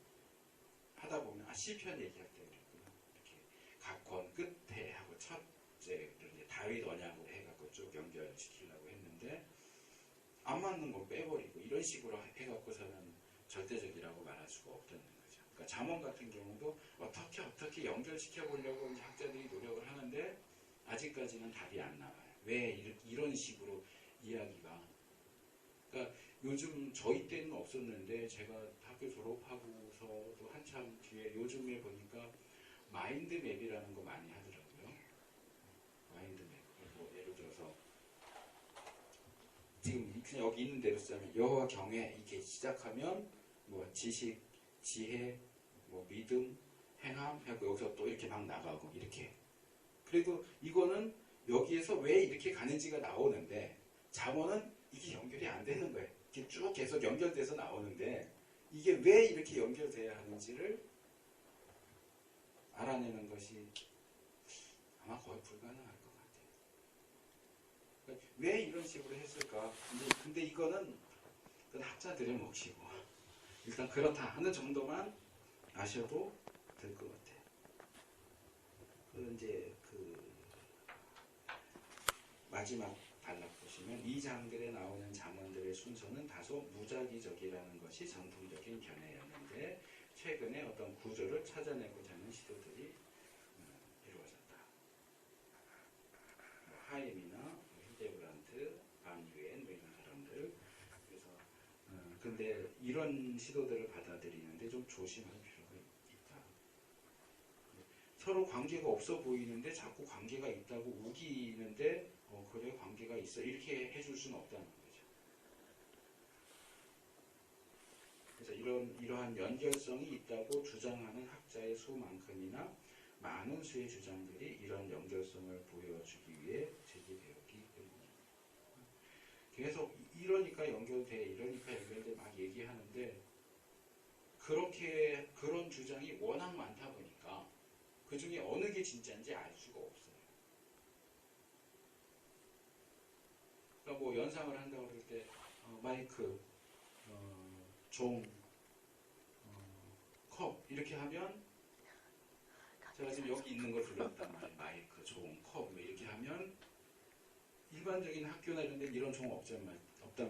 하다 보면 시편 얘기할 때 그랬구나. 이렇게 각 권 끝에 하고 첫째를 이제 다윗 언약으로 해갖고 쭉 연결시키려고 했는데 안 맞는 건 빼버리고 이런 식으로 해갖고서는 절대적이라고 말할 수가 없다는 거죠. 그러니까 잠언 같은 경우도 어떻게 연결시켜 보려고 이제 학자들이 노력을 하는데 아직까지는 답이 안 나와요. 왜 이런 식으로 이야기가? 그러니까 요즘 저희 때는 없었는데 제가 학교 졸업하고서도 한참 뒤에 요즘에 보니까 마인드맵이라는 거 많이 하더라고요. 마인드맵. 뭐 예를 들어서 지금 그냥 여기 있는 대로 쓰자면 여호와 경외 이렇게 시작하면 뭐 지식, 지혜, 뭐 믿음, 행함 하고 여기서 또 이렇게 막 나가고 이렇게. 그리고 이거는 여기에서 왜 이렇게 가는지가 나오는데 잠언은 이게 연결이 안 되는 거예요. 이렇게 쭉 계속 연결돼서 나오는데 이게 왜 이렇게 연결돼야 하는지를 알아내는 것이 아마 거의 불가능할 것 같아요. 그러니까 왜 이런 식으로 했을까? 근데 이거는 학자들의 몫이고 일단 그렇다 하는 정도만 아셔도 될 것 같아요. 그리고 이제 그 마지막 단락 보시면 이 장들에 나오는 잠언들의 순서는 다소 무작위적이라는 것이 전통적인 견해였는데 최근에 어떤 구조를 찾아내고자 하는 시도들이 이루어졌다. 뭐 하임이나 힐데브란트, 반유엔 뭐 이런 사람들. 그래서 근데 이런 시도들을 받아들이는데 좀 조심할 필요가 있다. 서로 관계가 없어 보이는데 자꾸 관계가 있다고 우기는데 그래 관계가 있어 이렇게 해줄 수는 없다는 거죠. 그래서 이러한 연결성이 있다고 주장하는 학자의 수만큼이나 많은 수의 주장들이 이런 연결성을 보여주기 위해 제기되었기 때문입니다. 계속 이러니까 연결돼 막 얘기하는데 그런 주장이 워낙 많다 보니까 그 중에 어느 게 진짜인지 알 수가 없어요. 그러니까 뭐 연상을 한다고 그럴 때 마이크, 종, 컵 이렇게 하면 제가 지금 여기 있는 걸 불렀단 말이에요. 마이크, 종, 컵 뭐 이렇게 하면 일반적인 학교나 이런 데 이런 종 없단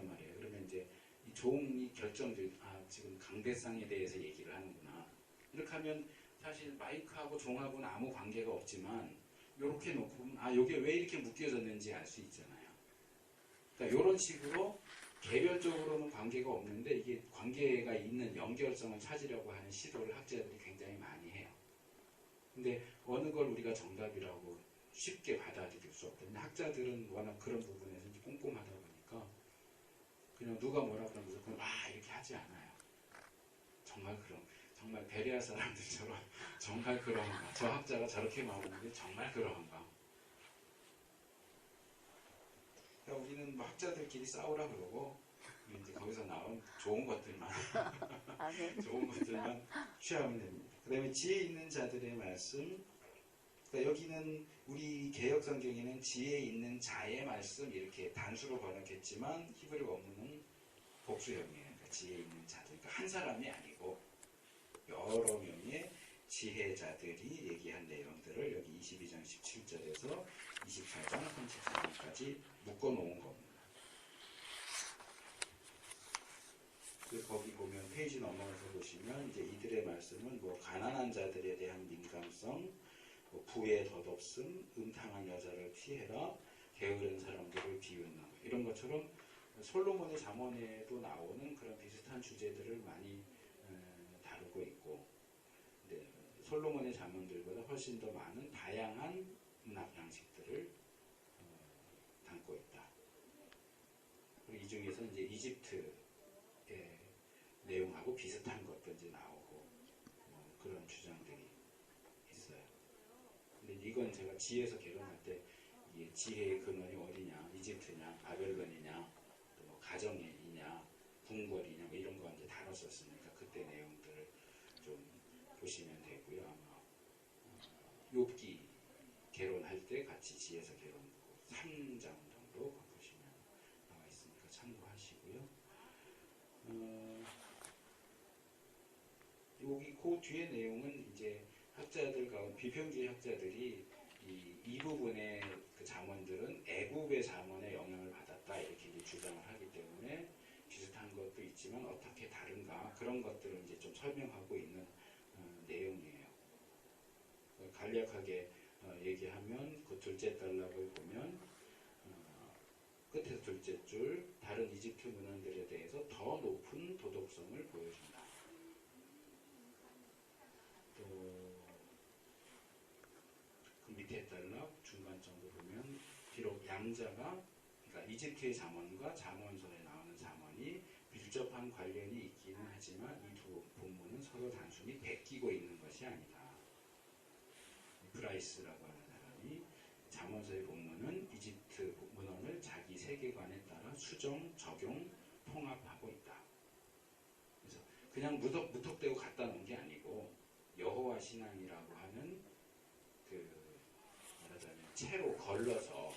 말이에요. 그러면 이제 이 종이 결정돼, 지금 강대상에 대해서 얘기를 하는구나. 이렇게 하면 사실 마이크하고 종하고는 아무 관계가 없지만 이렇게 놓고 보면 이게 왜 이렇게 묶여졌는지 알 수 있잖아요. 그러니까 이런 식으로 개별적으로는 관계가 없는데 이게 관계가 있는 연결성을 찾으려고 하는 시도를 학자들이 굉장히 많이 해요. 근데 어느 걸 우리가 정답이라고 쉽게 받아들일 수 없거든요. 학자들은 워낙 그런 부분에서 이제 꼼꼼하다 보니까 그냥 누가 뭐라 그러면 무조건 이렇게 하지 않아요. 정말 베레아 사람들처럼 정말 그러한가? 저 학자가 저렇게 말하는데 정말 그러한가? 그러니까 우리는 뭐 학자들끼리 싸우라 그러고 이제 거기서 나온 좋은 것들만 좋은 것들만 취하면 됩니다. 그 다음에 지혜 있는 자들의 말씀. 그러니까 여기는 우리 개역 성경에는 지혜 있는 자의 말씀 이렇게 단수로 번역했지만 히브리 원문은 복수형이에요. 그러니까 지혜 있는 자들. 그러니까 한 사람이 아니고 여러 명의 지혜자들이 얘기한 내용들을 여기 22장 17절에서 24장 34장까지 묶어놓은 겁니다. 거기 보면 페이지 넘어가서 보시면 이제 이들의 말씀은 뭐 가난한 자들에 대한 민감성, 뭐 부의 덧없음, 음탕한 여자를 피해라, 게으른 사람들을 비웃는 이런 것처럼 솔로몬의 잠언에도 나오는 그런 비슷한 주제들을 많이 다루고 있고, 근데 솔로몬의 잠언들보다 훨씬 더 많은 다양한 문학 양식들을 담고 있다. 그리고 이 중에서 이제 이집트의 내용하고 비슷한 것도 이제 나오고 그런 주장들이 있어요. 근데 이건 제가 지혜에서 개론할 때 이게 지혜의 근원이 어디냐, 이집트냐, 바벨론이냐, 또 뭐 가정이냐, 궁궐이냐 뭐 이런 거 이제 다뤘었으니까 그때 내용들을 좀 보시면 되고요. 아마 욥기 개론할 때 같이 지혜에서 개론 3장 정도 보시면 나와 있으니까 참고하시고요. 여기 그 뒤에 내용은 이제 학자들 가운데 비평주의 학자들이 이 부분의 그 잠언들은 애굽의 잠언에 영향을 받았다 이렇게 이제 주장을 하기 때문에 비슷한 것도 있지만 어떻게 다른가 그런 것들을 이제 좀 설명하고 있는 내용이에요. 간략하게 얘기하면 그 둘째 단락을 보면 끝에서 둘째 줄 다른 이집트 문헌들에 대해서 더 높은 도덕성을 보여준다. 또 그 밑에 단락 중간 정도 보면 비록 양자가 그러니까 이집트의 잠언과 잠언서에 나오는 잠언이 밀접한 관련이 있기는 하지만 이 두 본문은 서로 단순히 베끼고 있는 것이 아니다. 브라이스라고 하는 사람이 잠언서의 본문은 이집트 문헌을 자기 세계관에 따라 수정, 적용, 통합하고 있다. 그래서 그냥 무턱대고 갖다 놓은 게 아니고 여호와 신앙이라고 하는 그 말하자면 채로 걸러서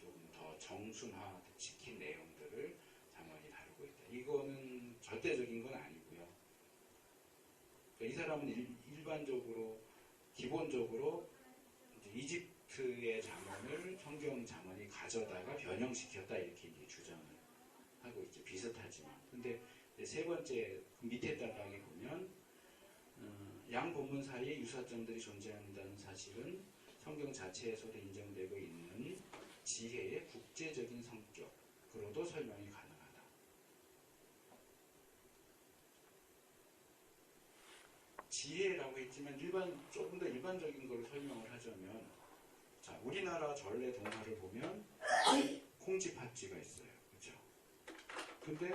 조금 더 정순화시킨 내용들을 잠언이 다루고 있다. 이거는 절대적인 건 아니고요. 그러니까 이 사람은 일반적으로 기본적으로 이집트의 잠언을 성경 잠언이 가져다가 변형시켰다 이렇게 이제 주장을 하고 있죠. 비슷하지만. 근데 세 번째 밑에 단락에 보면 양 본문 사이에 유사점들이 존재한다는 사실은 성경 자체에서도 인정되고 있는 지혜의 국제적인 성격으로도 설명이 가능하다. 지혜라고 했지만 조금 더 일반적인 걸 설명을 하자면 자, 우리나라 전래 동화를 보면 콩쥐팥쥐가 있어요. 그렇죠? 근데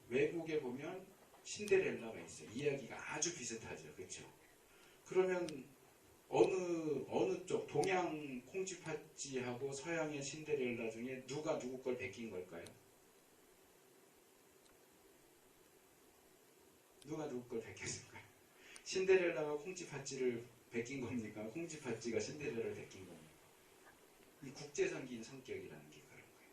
외국에 보면 신데렐라가 있어요. 이야기가 아주 비슷하죠. 그렇죠? 그러면 어느 쪽 동양 콩쥐팥쥐하고 서양의 신데렐라 중에 누가 누구 걸 베낀 걸까요? 누가 누구 걸 베꼈을까요? 신데렐라가 콩쥐팥쥐를 베낀 겁니까? 콩쥐팥쥐가 신데렐라를 베낀 겁니까? 이 국제성기인 성격이라는 게 그런 거예요.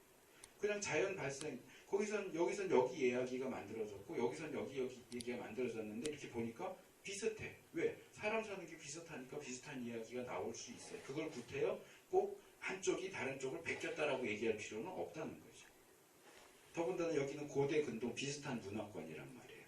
그냥 자연 발생, 여기선 여기 이야기가 만들어졌고 여기선 여기 얘기가 만들어졌는데 이렇게 보니까 비슷해. 왜? 사람 사는 게 비슷하니까 비슷한 이야기가 나올 수 있어요. 그걸 구태여 꼭 한쪽이 다른 쪽을 베꼈다라고 얘기할 필요는 없다는 거죠. 더군다나 여기는 고대 근동 비슷한 문화권이란 말이에요.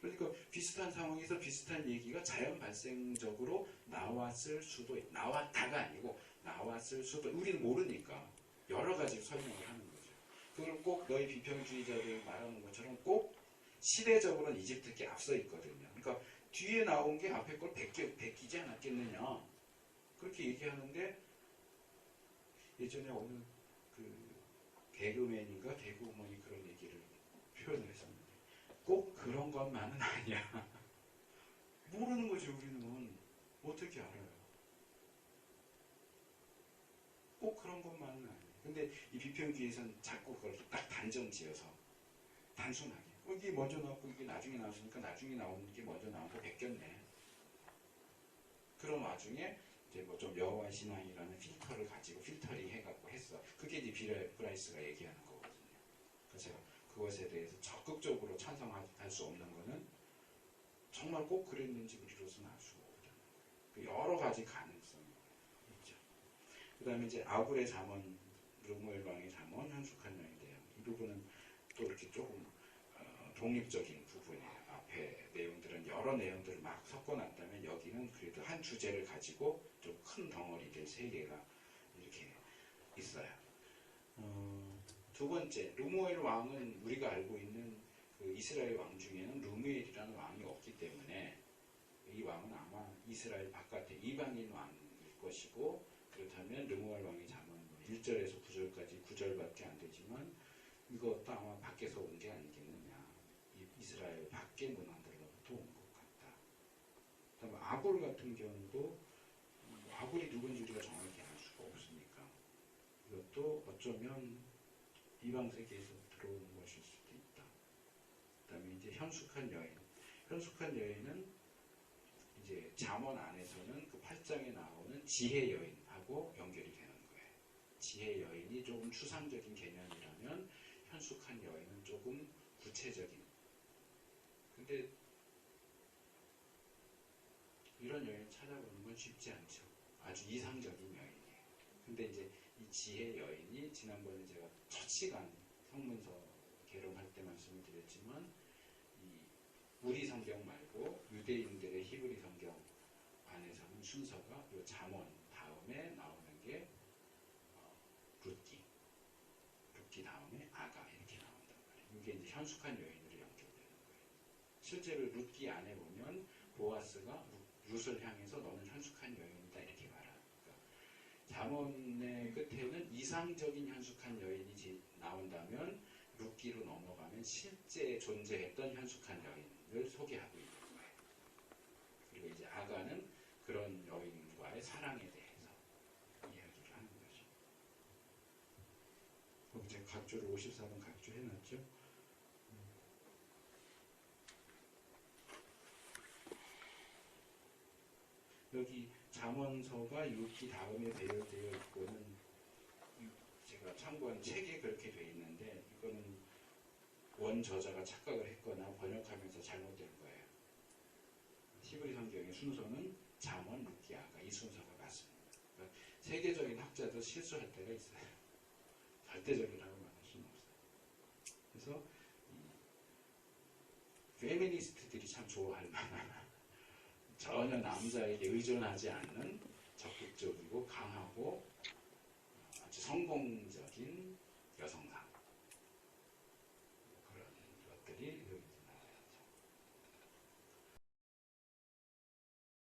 그러니까 비슷한 상황에서 비슷한 얘기가 자연 발생적으로 나왔을 수도 나왔다가 아니고 나왔을 수도 우리는 모르니까 여러 가지 설명을 하는 거죠. 그걸 꼭 너희 비평주의자들 말하는 것처럼 꼭 시대적으로는 이집트께 앞서 있거든요. 그러니까 뒤에 나온 게 앞에 걸 베끼지 않았겠느냐 그렇게 얘기하는데 예전에 어느 그 개그맨인가 개그우먼이 그런 얘기를 표현을 했었는데 꼭 그런 것만은 아니야. 모르는 거지 우리는. 어떻게 알아요? 꼭 그런 것만은 아니야. 근데 이 비평주의에서는 자꾸 그걸 딱 단정 지어서 단순하게 이게 먼저 나왔고 이게 나중에 나왔으니까 나중에 나오는 게 먼저 나온 거 베꼈네. 그런 와중에 이제 뭐 좀 여호와 신앙이라는 필터를 가지고 필터링 해갖고 했어. 그게 이제 빌 브라이스가 얘기하는 거거든요. 그래서 제가 그것에 대해서 적극적으로 찬성할 수 없는 거는 정말 꼭 그랬는지 우리로서는 알 수가 없다는 거예요. 여러 가지 가능성이 있죠. 그 다음에 이제 아굴의 잠언, 르무엘 왕의 잠언, 현숙한 여인에 대한 이 부분은 또 이렇게 조금 독립적인 부분이에요. 앞에 내용들은 여러 내용들을 막 섞어놨다면 여기는 그래도 한 주제를 가지고 좀 큰 덩어리들 세 개가 이렇게 있어요. 두 번째, 르무엘 왕은 우리가 알고 있는 그 이스라엘 왕 중에는 르무엘이라는 왕이 없기 때문에 이 왕은 아마 이스라엘 바깥의 이방인 왕일 것이고 그렇다면 르무엘 왕의 잠언 1절에서 9절까지 9절밖에 안 되지만 이것도 아마 밖에서 온 게 아니겠느냐. 이스라엘 밖의 문화들로부터 온 것 같다. 그다음에 아굴 같은 경우도 아굴이 누군지 우리가 정확히 알 수가 없으니까 이것도 어쩌면 이방 세계에서 들어온 것일 수도 있다. 그다음에 이제 현숙한 여인. 현숙한 여인은 이제 잠언 안에서는 그 8장에 나오는 지혜 여인하고 연결이 되는 거예요. 지혜 여인이 조금 추상적인 개념이라면 현숙한 여인은 조금 구체적인. 근데 이런 여인을 찾아보는 건 쉽지 않죠. 아주 이상적인 여인이에요. 근데 이제 이 지혜 여인이 지난번에 제가 첫 시간 성문서 개론할 때 말씀을 드렸지만 이 우리 성경 말고 유대인들의 히브리 성경 안에서는 순서가 이 잠언 다음에 나오는 게 룻기 다음에 아가 이렇게 나온단 말이에요. 이게 이제 현숙한 여인으로 연결되는 거예요. 실제로 룻기 안에 보면 보아스가 룻을 향해서 너는 현숙한 여인이다 이렇게 말합니다. 잠언의 끝에는 이상적인 현숙한 여인이 나온다면 룻기로 넘어가면 실제 존재했던 현숙한 여인을 소개하고 있는 거예요. 그리고 이제 아가는 그런 여인과의 사랑에 대해서 이야기를 하는 거죠. 거기 제가 각주를 54번 각주 해놨죠. 여기 잠언서가 룻기 다음에 배열되어 있고는 제가 참고한 책에 그렇게 되어 있는데 이거는 원 저자가 착각을 했거나 번역하면서 잘못된 거예요. 히브리 성경의 순서는 잠언, 룻기, 아가 이 순서가 맞습니다. 그러니까 세계적인 학자도 실수할 때가 있어요. 절대적이라고 말할 수는 없어요. 그래서 페미니스트들이 참 좋아할 만한 전혀 남자에게 의존하지 않는 적극적이고 강하고 아주 성공적인 여성상